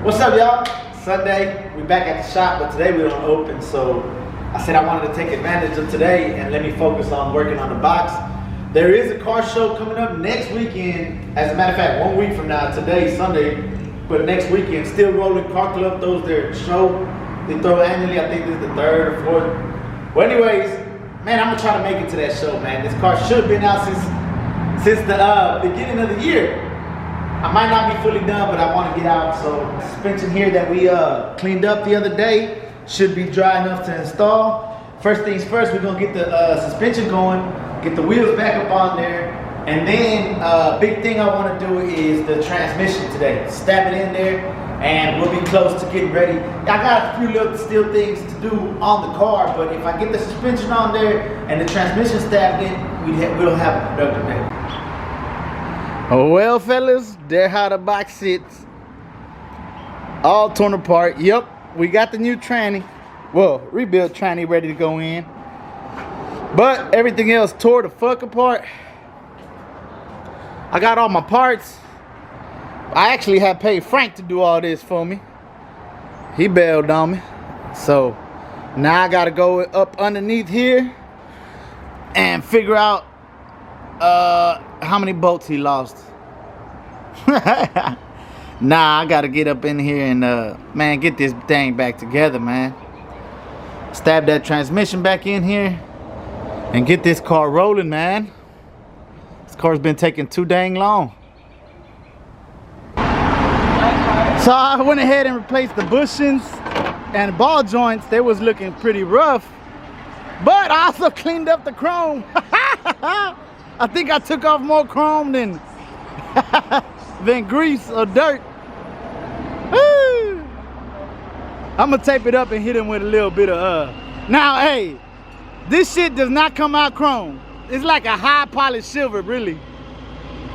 What's up, y'all? Sunday, we back at the shop, but today we don't open, so I said I wanted to take advantage of today and let me focus on working on the box. There is a car show coming up next weekend. As a matter of fact, 1 week from now, today, Sunday, but next weekend, Still Rolling Car Club throws their show. They throw annually, I think this is the 3rd or 4th. Well, anyways, man, I'm gonna try to make it to that show, man. This car should have been out since the beginning of the year. I might not be fully done, but I want to get out. So suspension here that we cleaned up the other day should be dry enough to install. First things first, we're gonna get the suspension going, get the wheels back up on there, and then big thing I want to do is the transmission today. Stab it in there, and we'll be close to getting ready. I got a few little still things to do on the car, but if I get the suspension on there and the transmission stabbed in, we'll have a productive day. Oh well, fellas, there how the box sits. All torn apart. Yep, we got the new tranny. Well, rebuilt tranny ready to go in. But everything else tore the fuck apart. I got all my parts. I actually had paid Frank to do all this for me. He bailed on me. So now I gotta go up underneath here and figure out how many bolts he lost. Nah, I gotta get up in here and man, get this thing back together, man. Stab that transmission back in here and get this car rolling, man. This car's been taking too dang long. So I went ahead and replaced the bushings and ball joints. They was looking pretty rough, but I also cleaned up the chrome. I think I took off more chrome than grease or dirt. I'm gonna tape it up and hit him with a little bit of Now, hey, this shit does not come out chrome. It's like a high polished silver, really.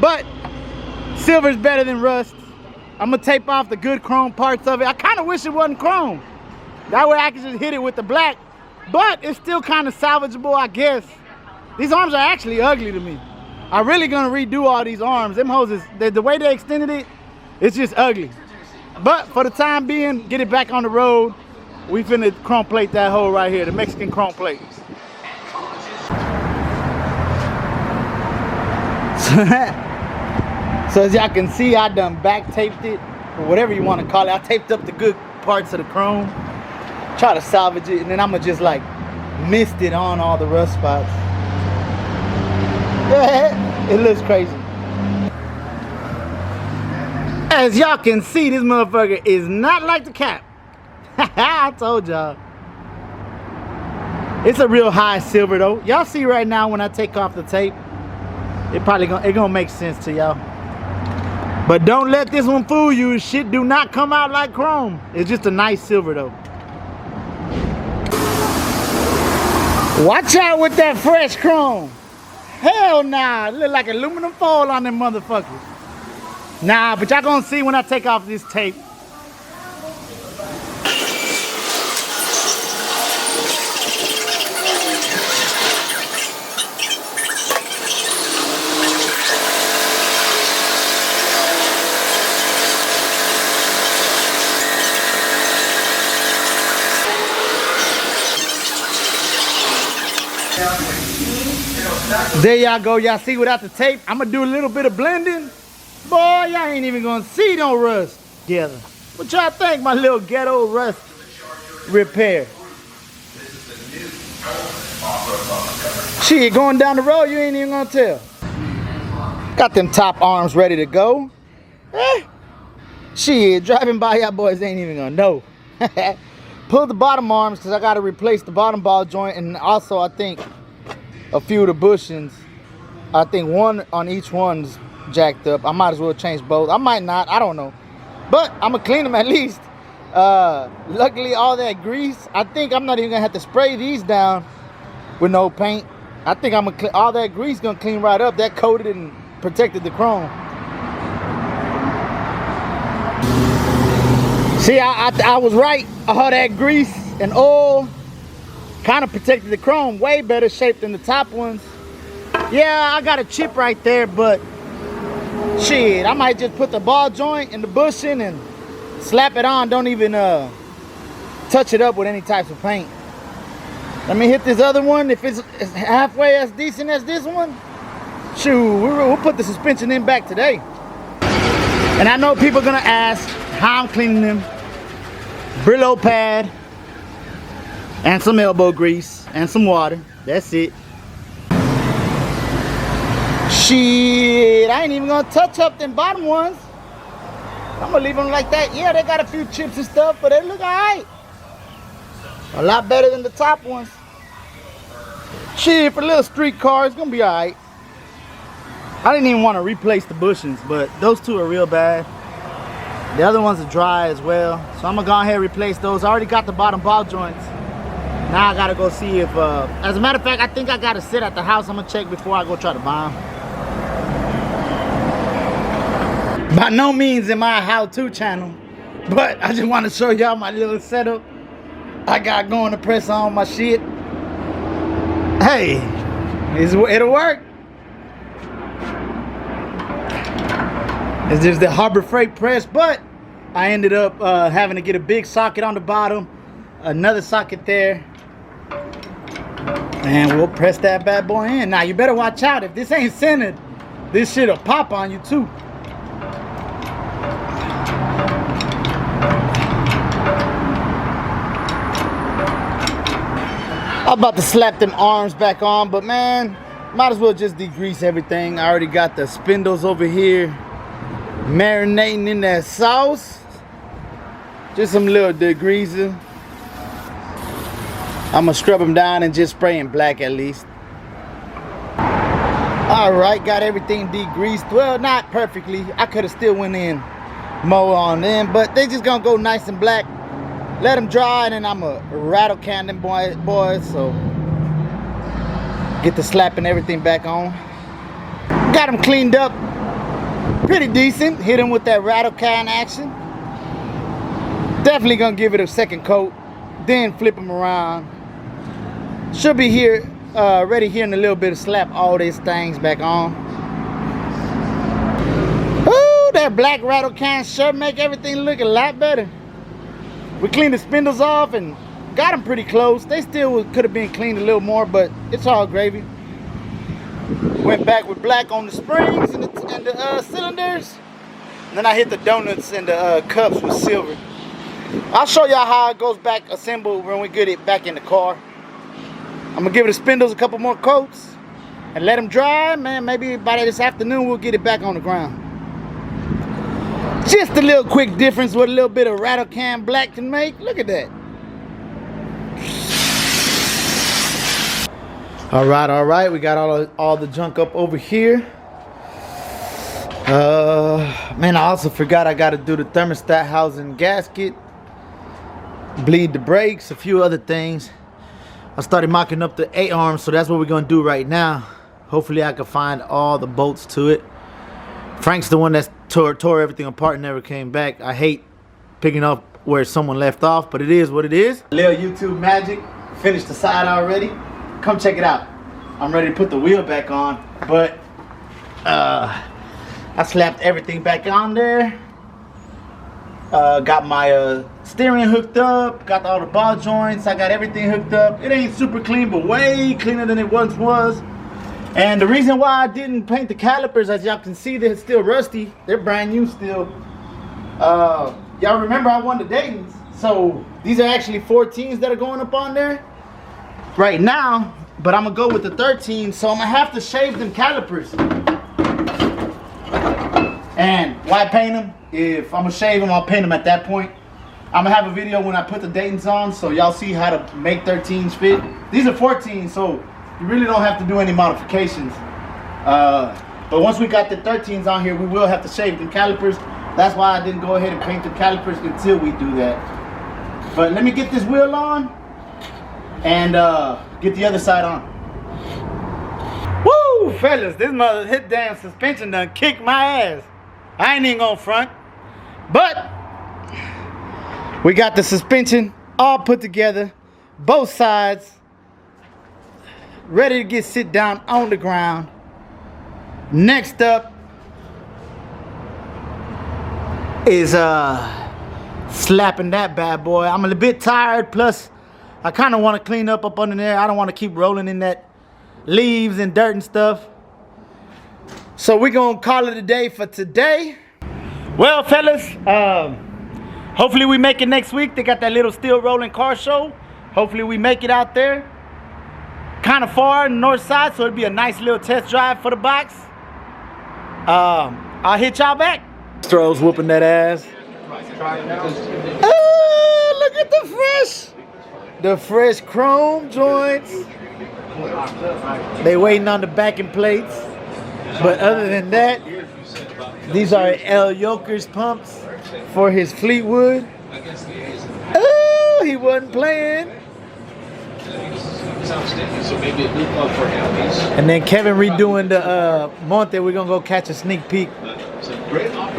But silver's better than rust. I'm gonna tape off the good chrome parts of it. I kind of wish it wasn't chrome. That way I could just hit it with the black. But it's still kind of salvageable, I guess. These arms are actually ugly to me. I'm really gonna redo all these arms. Them hoses, the way they extended it, it's just ugly. But for the time being, get it back on the road. We finna chrome plate that hole right here, the Mexican chrome plate. So as y'all can see, I done back taped it, or whatever you wanna call it. I taped up the good parts of the chrome, try to salvage it, and then I'ma just like mist it on all the rust spots. It looks crazy. As y'all can see, this motherfucker is not like the Cap. I told y'all. It's a real high silver though. Y'all see right now when I take off the tape, it gonna make sense to y'all. But don't let this one fool you. Shit do not come out like chrome. It's just a nice silver though. Watch out with that fresh chrome. Hell nah, it look like aluminum foil on them motherfuckers. Nah, but y'all gonna see when I take off this tape. There y'all go. Y'all see without the tape? I'm gonna do a little bit of blending. Boy, y'all ain't even gonna see no rust together. What y'all think, my little ghetto rust repair? Shit, going down the road, you ain't even gonna tell. Got them top arms ready to go. Shit, driving by y'all boys ain't even gonna know. Pull the bottom arms because I gotta replace the bottom ball joint, and also I think a few of the bushings. I think one on each one's jacked up. I might as well change both. I might not, I don't know, but I'm gonna clean them at least. Luckily all that grease, I think I'm not even gonna have to spray these down with no paint. I think I'm gonna all that grease gonna clean right up. That coated and protected the chrome. See, I was right. All that grease and oil kind of protected the chrome. Way better shape than the top ones. Yeah, I got a chip right there, but shit, I might just put the ball joint and the bushing and slap it on. Don't even touch it up with any types of paint. Let me hit this other one. If it's halfway as decent as this one, shoot, we'll put the suspension in back today. And I know people are gonna ask how I'm cleaning them. Brillo pad and some elbow grease and some water. That's it. Shit, I ain't even gonna touch up them bottom ones. I'm gonna leave them like that. Yeah, they got a few chips and stuff, but they look alright. A lot better than the top ones. Shit, for little street cars, it's gonna be alright. I didn't even want to replace the bushings, but those two are real bad. The other ones are dry as well, so I'm gonna go ahead and replace those. I already got the bottom ball joints. Now I gotta go see if, as a matter of fact, I think I gotta sit at the house. I'm gonna check before I go try to buy them. By no means am I a how-to channel, but I just want to show y'all my little setup I got going to press on my shit. Hey, it'll work. It's just the Harbor Freight press, but I ended up having to get a big socket on the bottom, another socket there, and we'll press that bad boy in. Now you better watch out. If this ain't centered, this shit'll pop on you too. I'm about to slap them arms back on, but man, might as well just degrease everything. I already got the spindles over here marinating in that sauce. Just some little degreaser. I'm gonna scrub them down and just spray in black at least. All right, got everything degreased. Well, not perfectly. I could have still went in more on them, but they just gonna go nice and black. Let them dry, and then I'm gonna rattle can them boys. So get the slapping everything back on. Got them cleaned up pretty decent. Hit them with that rattle can action. Definitely gonna give it a second coat, then flip them around. Should be here, ready here in a little bit to slap all these things back on. Ooh, that black rattle can sure make everything look a lot better. We cleaned the spindles off and got them pretty close. They still could have been cleaned a little more, but it's all gravy. Went back with black on the springs and the cylinders. And then I hit the donuts and the cups with silver. I'll show y'all how it goes back assembled when we get it back in the car. I'm gonna give the spindles a couple more coats and let them dry. Man, maybe by this afternoon we'll get it back on the ground. Just a little quick difference what a little bit of rattle can black can make. Look at that. All right. We got all the junk up over here. Man, I also forgot I got to do the thermostat housing gasket, bleed the brakes, a few other things. I started mocking up the A-arm, so that's what we're gonna do right now. Hopefully I can find all the bolts to it. Frank's the one that tore everything apart and never came back. I hate picking up where someone left off, but it is what it is. Little YouTube magic. Finished the side already. Come check it out. I'm ready to put the wheel back on, but I slapped everything back on there. Got my steering hooked up, got all the ball joints, I got everything hooked up. It ain't super clean, but way cleaner than it once was. And the reason why I didn't paint the calipers, as y'all can see, they're still rusty. They're brand new still. Y'all remember I won the Dayton's, so these are actually 14s that are going up on there right now, but I'm gonna go with the 13, so I'm gonna have to shave them calipers. And why paint them? If I'm gonna shave them, I'll paint them at that point. I'm gonna have a video when I put the Dayton's on, so y'all see how to make 13s fit. These are 14s, so you really don't have to do any modifications. But once we got the 13s on here, we will have to shave them calipers. That's why I didn't go ahead and paint the calipers until we do that. But let me get this wheel on and get the other side on. Woo, fellas, this mother hit damn suspension done kicked my ass. I ain't even gonna front. But we got the suspension all put together, both sides, ready to get sit down on the ground. Next up is slapping that bad boy. I'm a little bit tired, plus I kind of want to clean up under there. I don't want to keep rolling in that leaves and dirt and stuff. So we're gonna call it a day for today. Well, fellas, hopefully we make it next week. They got that little steel rolling car show. Hopefully we make it out there. Kind of far north side, so it'll be a nice little test drive for the box. I'll hit y'all back. Stroh's whooping that ass. Oh, look at the fresh chrome joints. They waiting on the backing plates. But other than that, these are L. Yoker's pumps for his Fleetwood. Oh, he wasn't playing. And then Kevin redoing the Monte. We're gonna go catch a sneak peek.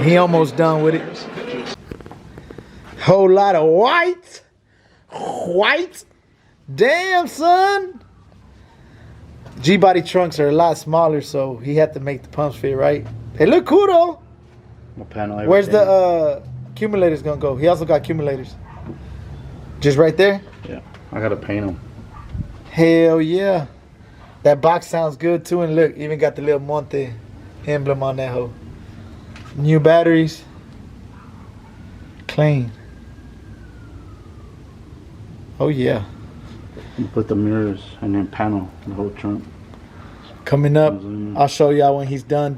He almost done with it. Whole lot of white. Damn, son. G-body trunks are a lot smaller, so he had to make the pumps fit right. They look cool though. Where's the accumulators gonna go? He also got accumulators. Just right there? Yeah, I gotta paint them. Hell yeah. That box sounds good too, and look, even got the little Monte emblem on that hoe. New batteries. Clean. Oh yeah. And put the mirrors and then panel the whole trunk. Coming up, I'll show y'all when he's done.